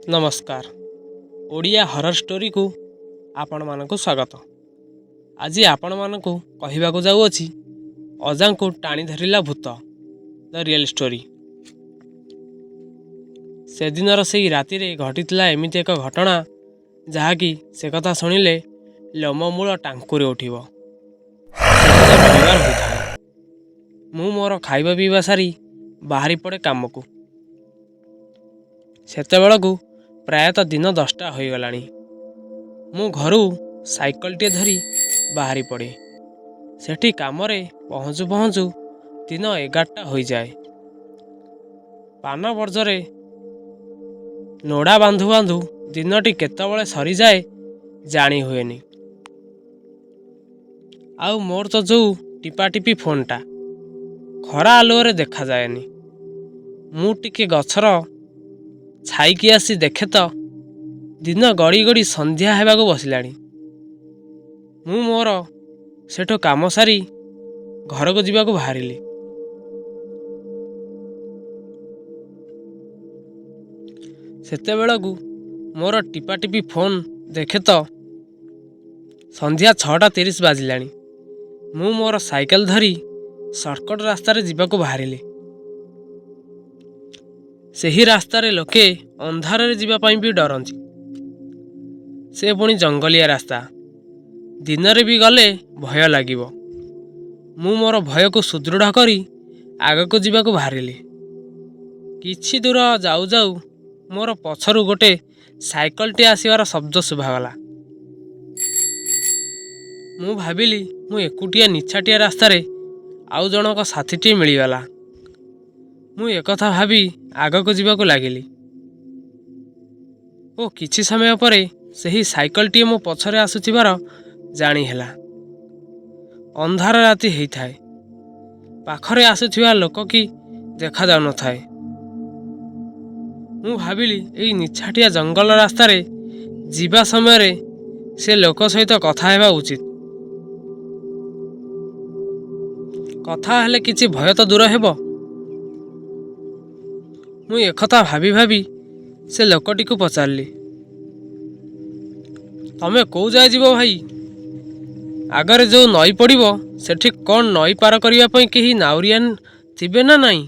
नमस्कार। Odia horror story को आपण मानकु स्वागत। आज आपण मानकु कहिबाकु जाउअछि अजांकु टाणी धरिला भूत द रियल स्टोरी। से दिनर सेही राति रे घटितला एमिति एक घटना जहाँकि से कथा शुणिले लोममूल टांकुरे उठिब। रविवार होइଥାଏ। मु मोर खाइबा पीवा सारी बाहरी पड़े काम को। सेतेबेलकु प्रायतः दिन 10टा हो गलानी। मु घरू साइकलटे धरी बाहरी पड़े। सेठी कामरे पहुँचु पहुँचु दिन 11टा हो जाए। पान बर्जरे नोड़ा बांधु बांधु दिनटी केतबेले सरी जाए जानी हुएनी। आउ मोर तो जो टिपाटिपी फोनटा खरा आलुअरे देखा जाएनी। मु टिके गछर छाईकी आसी देखे तो दिन गड़ी गड़ी संध्या हेबाकु बसिलाणी। मु मोर सेठो काम सारी घर को जीवाकु बाहरिली। सेतेबेलकु मोर टिपाटिपी फोन देखे तो संध्या 6:30 बाजिलाणी। मु मोर साइकेल धरी सर्टकट रास्तार जीवाकु बाहरिली। सेही रास्तारे लोके अंधारे जीवा पाई भी डरंती। से पुणी जंगलिया रास्ता, दिन रे भी गले भय लागिबो। मु मोर भय को सुदृढ़ करी आग को जीवाकु बाहरिली। किछि दूर जाऊ जाऊ मोर पछरु गोटे साइकलटे आसीबार शब्द शुभागला। मु भाबिली मु एकुटिया निछाटिया रास्तारे आउ जनक साथीटी मिलिगला। मु एकथा भाबी आग को जीवाकु लागिली। ओ किछि समय परे सही साइकलटी मो पछरे आसुथिबार जानी हेला। अंधार राति हेइथाए। पाखरे आसुथिबा लोक की देखा जाउ नथाए। मु भाबिली एई निछाटिया जंगल रास्तारे जीवा समय रे से लोक सहित कथा हेबा उचित। कथा हेले किछि भय तो दूर हेबो। मु एकथा भाबी भाबी से लोकटी को पचारली, तमे कौ जाए जीव भाई? आगरे जो नई पड़िबो सेठी कौन नई पार करिया पई केही नाउरियान थिबे ना नाई?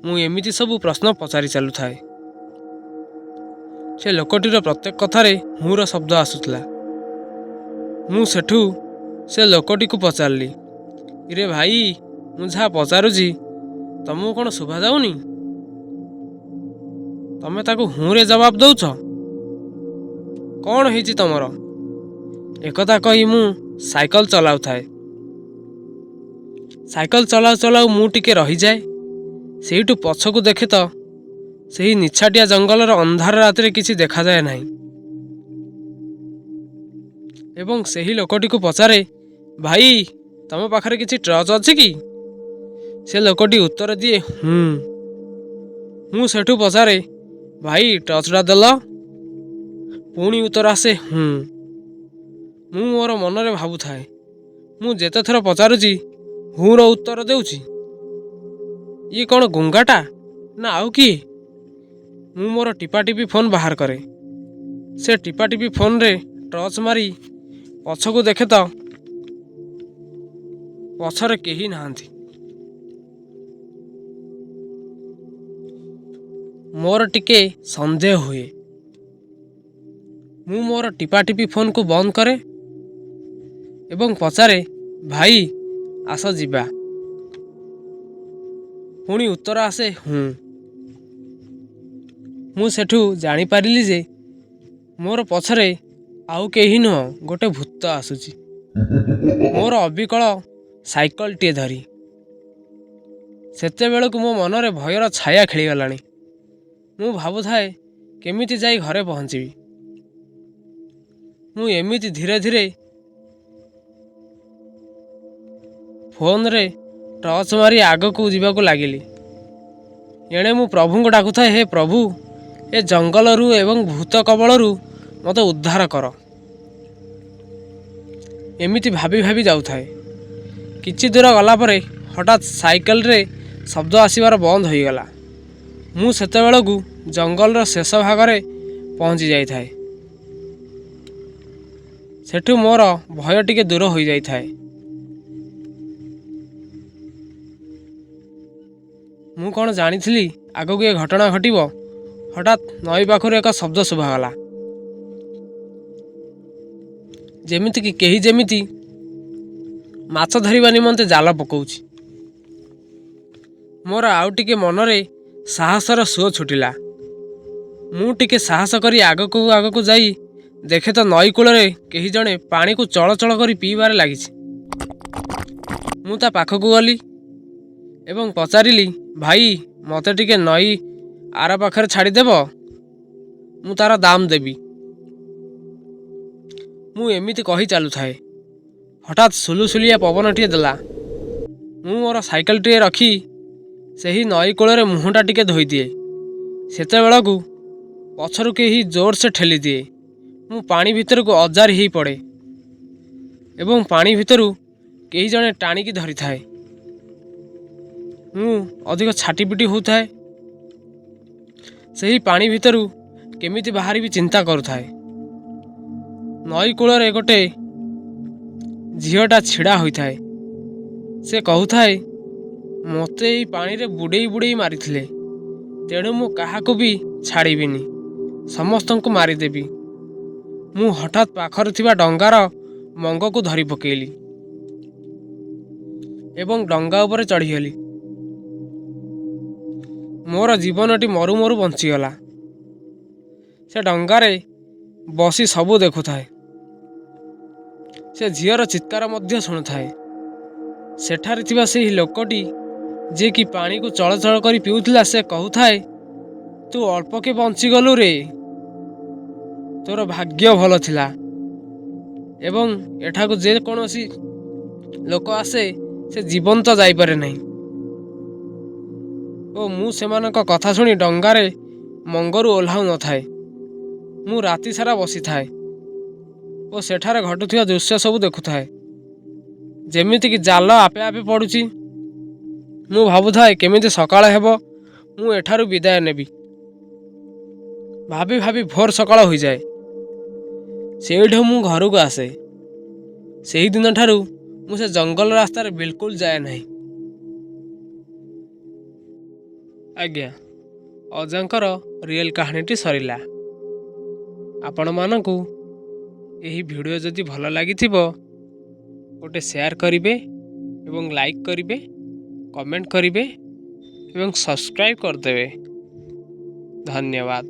मु एमिति सबु प्रश्न पचारि चालु थाए। से लोकटीर प्रत्येक कथारे हुर शब्द आसुतला। मु सेठू से लोकटी को पचारली, इरे भाई मु जा पचारुची तमु कौन शुभा जाउनी? तमे ताकू हुरे जवाब दौछ? कौन हेची तमर? एकथा कही मु साइकल चलाउ थाए। साइकल चलाउ चलाउ मु टिके रही जाए। सेहिटू पछकू देखे तो सेही निछाटिया जंगलर अंधार रातिरे किछि देखा जाए नाही। एवं सेही लोकटी को पचारे, भाई तम पाखरे किछि टर्च अछि कि? से लोकटी उत्तर दिए, मु सेठू पचारे, भाई टर्चटा देल? पुणी उत्तर आसे मु मोर मनरे भाबु थाए, मु जेते थर पचारुची हुर उत्तर देउची। ये कौन गुंगाटा ना आउ किए? मु मोर टिपाटिपी फोन बाहर करे। से टिपाटिपी फोन रे टर्च मारी पछकू देखे तो पछरे केही नाहांती। मोर टिके संदेह हुए। मु मोर टिपाटिपी फोन को बंद करे एवं पचारे, भाई आस जीवा। पुणी उत्तर आसे मु सेठू जानी पारिली जे मोर पछरे आउ केही नुह, गोटे भूत आसुची मोर अबिकल साइकलटे धरी। सेते बेलकु मो मनरे भयर छाया खेलीगलानी। मु भाबु थाए केमिति जाई घरे पहुँचीबी। मु एमिति धीरे धीरे फोन रे टर्च मारी आग को जीवाकु लागिली। एणे मु प्रभु को डाकु थाए, हे प्रभु ए जंगल रु एवं भूत कबल रु मते उद्धार कर। एमिति भाबी भाबी जाउ थाए। किछि दूर गला परे हठात साइकेल रे शब्द आसीबार बंद होईगला। मु सेतेबेलकु ଜଙ୍ଗଲର ଶେଷ ଭାଗରେ ପହଞ୍ଚି ଯାଇଥାଏ। ସେଠୁ ମୋର ଭୟ ଟିକେ ଦୂର ହୋଇଯାଇଥାଏ। ମୁଁ କ'ଣ ଜାଣିଥିଲି ଆଗକୁ ଏ ଘଟଣା ଘଟିବ? ହଠାତ୍ ନଈ ପାଖରୁ ଏକ ଶବ୍ଦ ଶୁଭାଗଲା, ଯେମିତିକି କେହି ଯେମିତି ମାଛ ଧରିବା ନିମନ୍ତେ ଜାଲ ପକାଉଛି। ମୋର ଆଉ ଟିକେ ମନରେ ସାହସର ସୁଅ ଛୁଟିଲା। ମୁଁ ଟିକେ ସାହସ କରି ଆଗକୁ ଯାଇ ଦେଖେ ତ ନଈ କୂଳରେ କେହି ଜଣେ ପାଣିକୁ ଚଳଚଳ କରି ପିଇବାରେ ଲାଗିଛି। ମୁଁ ତା ପାଖକୁ ଗଲି ଏବଂ ପଚାରିଲି, ଭାଇ, ମୋତେ ଟିକେ ନଈ ଆର ପାଖରେ ଛାଡ଼ିଦେବ? ମୁଁ ତାର ଦାମ ଦେବି। ମୁଁ ଏମିତି କହି ଚାଲୁଥାଏ, ହଠାତ୍ ସୁଲୁସୁଲିଆ ପବନଟିଏ ଦେଲା। ମୁଁ ମୋର ସାଇକେଲଟିଏ ରଖି ସେହି ନଈ କୂଳରେ ମୁହଁଟା ଟିକେ ଧୋଇଦିଏ। ସେତେବେଳକୁ ପଛରୁ କେହି ଜୋରସେ ଠେଲିଦିଏ। ମୁଁ ପାଣି ଭିତରକୁ ଅଜାରି ହେଇ ପଡ଼େ ଏବଂ ପାଣି ଭିତରୁ କେହି ଜଣେ ଟାଣିକି ଧରିଥାଏ। ମୁଁ ଅଧିକ ଛାଟିପିଟି ହେଉଥାଏ। ସେହି ପାଣି ଭିତରୁ କେମିତି ବାହାରିବି ଚିନ୍ତା କରୁଥାଏ। ନଈ କୂଳରେ ଗୋଟେ ଝିଅଟା ଛିଡ଼ା ହୋଇଥାଏ। ସେ କହୁଥାଏ, ମୋତେ ଏଇ ପାଣିରେ ବୁଡ଼େଇ ବୁଡ଼େଇ ମାରିଥିଲେ, ତେଣୁ ମୁଁ କାହାକୁ ବି ଛାଡ଼ିବିନି, ସମସ୍ତଙ୍କୁ ମାରିଦେବି। ମୁଁ ହଠାତ୍ ପାଖରେ ଥିବା ଡଙ୍ଗାର ମଙ୍ଗକୁ ଧରି ପକେଇଲି ଏବଂ ଡଙ୍ଗା ଉପରେ ଚଢ଼ିଗଲି। ମୋର ଜୀବନଟି ମରୁ ମରୁ ବଞ୍ଚିଗଲା। ସେ ଡଙ୍ଗାରେ ବସି ସବୁ ଦେଖୁଥାଏ। ସେ ଝିଅର ଚିତ୍କାର ମଧ୍ୟ ଶୁଣୁଥାଏ। ସେଠାରେ ଥିବା ସେହି ଲୋକଟି ଯିଏକି ପାଣିକୁ ଚଳଚଳ କରି ପିଉଥିଲା, ସେ କହୁଥାଏ, ତୁ ଅଳ୍ପକେ ବଞ୍ଚିଗଲୁ ରେ, ତୋର ଭାଗ୍ୟ ଭଲ ଥିଲା। ଏବଂ ଏଠାକୁ ଯେକୌଣସି ଲୋକ ଆସେ ସେ ଜୀବନ୍ତ ଯାଇପାରେ ନାହିଁ। ଓ ମୁଁ ସେମାନଙ୍କ କଥା ଶୁଣି ଡଙ୍ଗାରେ ମଙ୍ଗରୁ ଓହ୍ଲାଉ ନଥାଏ। ମୁଁ ରାତି ସାରା ବସିଥାଏ ଓ ସେଠାରେ ଘଟୁଥିବା ଦୃଶ୍ୟ ସବୁ ଦେଖୁଥାଏ। ଯେମିତିକି ଜାଲ ଆପେ ଆପେ ପଡ଼ୁଛି। ମୁଁ ଭାବୁଥାଏ କେମିତି ସକାଳ ହେବ, ମୁଁ ଏଠାରୁ ବିଦାୟ ନେବି। ଭାବି ଭାବି ଭୋର ସକାଳ ହୋଇଯାଏ। ସେଇଠୁ ମୁଁ ଘରକୁ ଆସେ। ସେହିଦିନ ଠାରୁ ମୁଁ ସେ ଜଙ୍ଗଲ ରାସ୍ତାରେ ବିଲକୁଲ ଯାଏ ନାହିଁ। ଆଜ୍ଞା, ଅଜାଙ୍କର ରିଏଲ କାହାଣୀଟି ସରିଲା। ଆପଣମାନଙ୍କୁ ଏହି ଭିଡ଼ିଓ ଯଦି ଭଲ ଲାଗିଥିବ, ଗୋଟେ ସେୟାର କରିବେ ଏବଂ ଲାଇକ୍ କରିବେ, କମେଣ୍ଟ କରିବେ ଏବଂ ସବସ୍କ୍ରାଇବ୍ କରିଦେବେ। ଧନ୍ୟବାଦ।